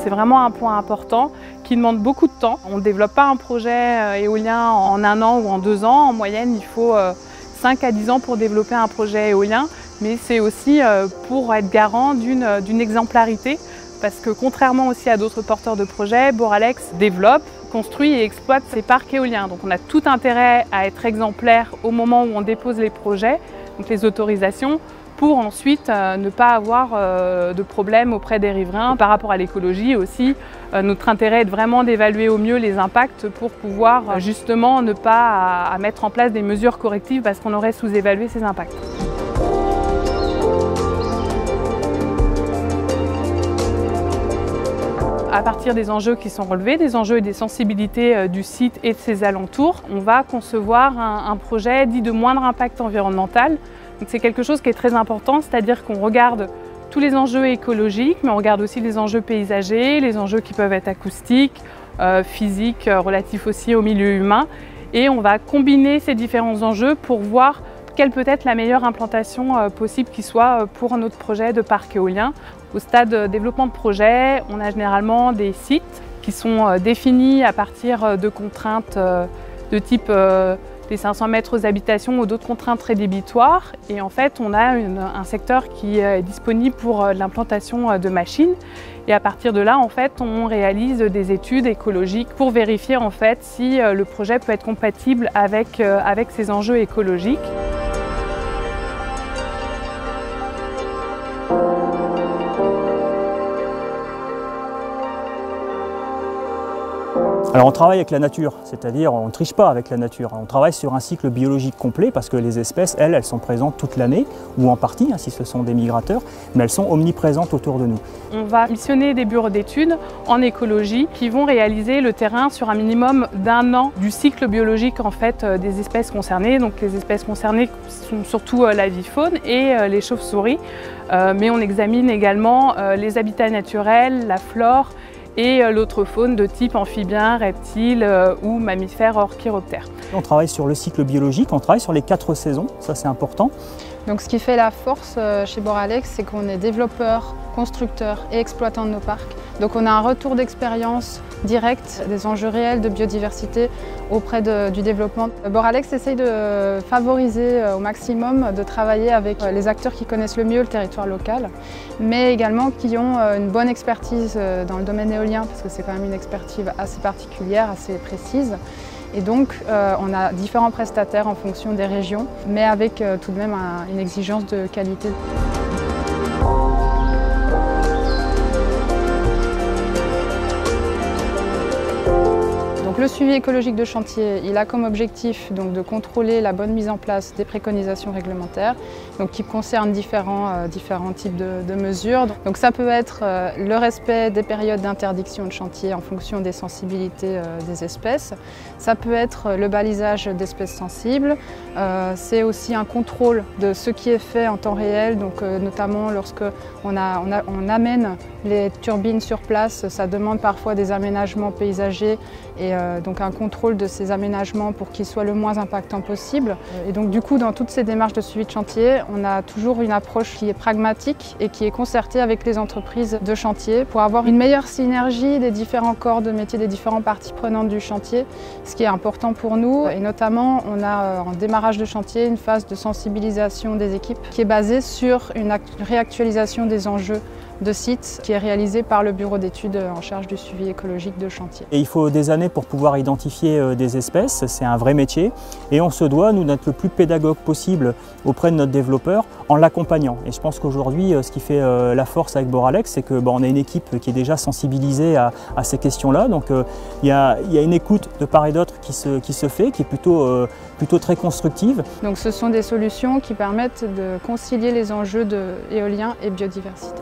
c'est vraiment un point important qui demande beaucoup de temps. On ne développe pas un projet éolien en 1 an ou en 2 ans. En moyenne, il faut 5 à 10 ans pour développer un projet éolien, mais c'est aussi pour être garant d'une exemplarité, parce que contrairement aussi à d'autres porteurs de projets, Boralex développe, construit et exploite ses parcs éoliens. Donc on a tout intérêt à être exemplaire au moment où on dépose les projets, donc les autorisations, pour ensuite ne pas avoir de problème auprès des riverains. Par rapport à l'écologie aussi, notre intérêt est vraiment d'évaluer au mieux les impacts pour pouvoir justement ne pas à mettre en place des mesures correctives parce qu'on aurait sous-évalué ces impacts. À partir des enjeux qui sont relevés, des enjeux et des sensibilités du site et de ses alentours, on va concevoir un projet dit de moindre impact environnemental. C'est quelque chose qui est très important, c'est-à-dire qu'on regarde tous les enjeux écologiques, mais on regarde aussi les enjeux paysagers, les enjeux qui peuvent être acoustiques, physiques, relatifs aussi au milieu humain. Et on va combiner ces différents enjeux pour voir quelle peut être la meilleure implantation possible qui soit pour notre projet de parc éolien. Au stade de développement de projet, on a généralement des sites qui sont définis à partir de contraintes de type des 500 mètres aux habitations ou d'autres contraintes rédhibitoires. Et en fait, on a un secteur qui est disponible pour l'implantation de machines. Et à partir de là, en fait, on réalise des études écologiques pour vérifier en fait si le projet peut être compatible avec ces enjeux écologiques. Alors on travaille avec la nature, c'est-à-dire on ne triche pas avec la nature. On travaille sur un cycle biologique complet parce que les espèces, elles sont présentes toute l'année, ou en partie, si ce sont des migrateurs, mais elles sont omniprésentes autour de nous. On va missionner des bureaux d'études en écologie qui vont réaliser le terrain sur un minimum d'1 an du cycle biologique en fait, des espèces concernées. Donc les espèces concernées sont surtout l'avifaune et les chauves-souris, mais on examine également les habitats naturels, la flore, et l'autre faune de type amphibien, reptile ou mammifère hors chiroptère. On travaille sur le cycle biologique, on travaille sur les 4 saisons, ça c'est important. Donc ce qui fait la force chez Boralex, c'est qu'on est développeur, constructeur et exploitant de nos parcs. Donc on a un retour d'expérience direct des enjeux réels de biodiversité auprès du développement. Boralex essaye de favoriser au maximum, de travailler avec les acteurs qui connaissent le mieux le territoire local, mais également qui ont une bonne expertise dans le domaine éolien, parce que c'est quand même une expertise assez particulière, assez précise. Et donc, on a différents prestataires en fonction des régions, mais avec tout de même une exigence de qualité. Donc, le suivi écologique de chantier, il a comme objectif donc, de contrôler la bonne mise en place des préconisations réglementaires, donc, qui concernent différents types de mesures. Donc, ça peut être le respect des périodes d'interdiction de chantier en fonction des sensibilités des espèces. Ça peut être le balisage d'espèces sensibles. C'est aussi un contrôle de ce qui est fait en temps réel, donc, notamment lorsqu'on amène les turbines sur place, ça demande parfois des aménagements paysagers et donc un contrôle de ces aménagements pour qu'ils soient le moins impactants possible. Et donc du coup, dans toutes ces démarches de suivi de chantier, on a toujours une approche qui est pragmatique et qui est concertée avec les entreprises de chantier pour avoir une meilleure synergie des différents corps de métier, des différentes parties prenantes du chantier, ce qui est important pour nous. Et notamment, on a en démarrage de chantier une phase de sensibilisation des équipes qui est basée sur une réactualisation des enjeux de site qui est réalisé par le bureau d'études en charge du suivi écologique de chantier. Et il faut des années pour pouvoir identifier des espèces, c'est un vrai métier et on se doit, nous, d'être le plus pédagogue possible auprès de notre développeur en l'accompagnant. Et je pense qu'aujourd'hui, ce qui fait la force avec Boralex, c'est qu'on a une équipe qui est déjà sensibilisée à ces questions-là. Donc il y a une écoute de part et d'autre qui se fait, qui est plutôt très constructive. Donc ce sont des solutions qui permettent de concilier les enjeux de éolien et biodiversité.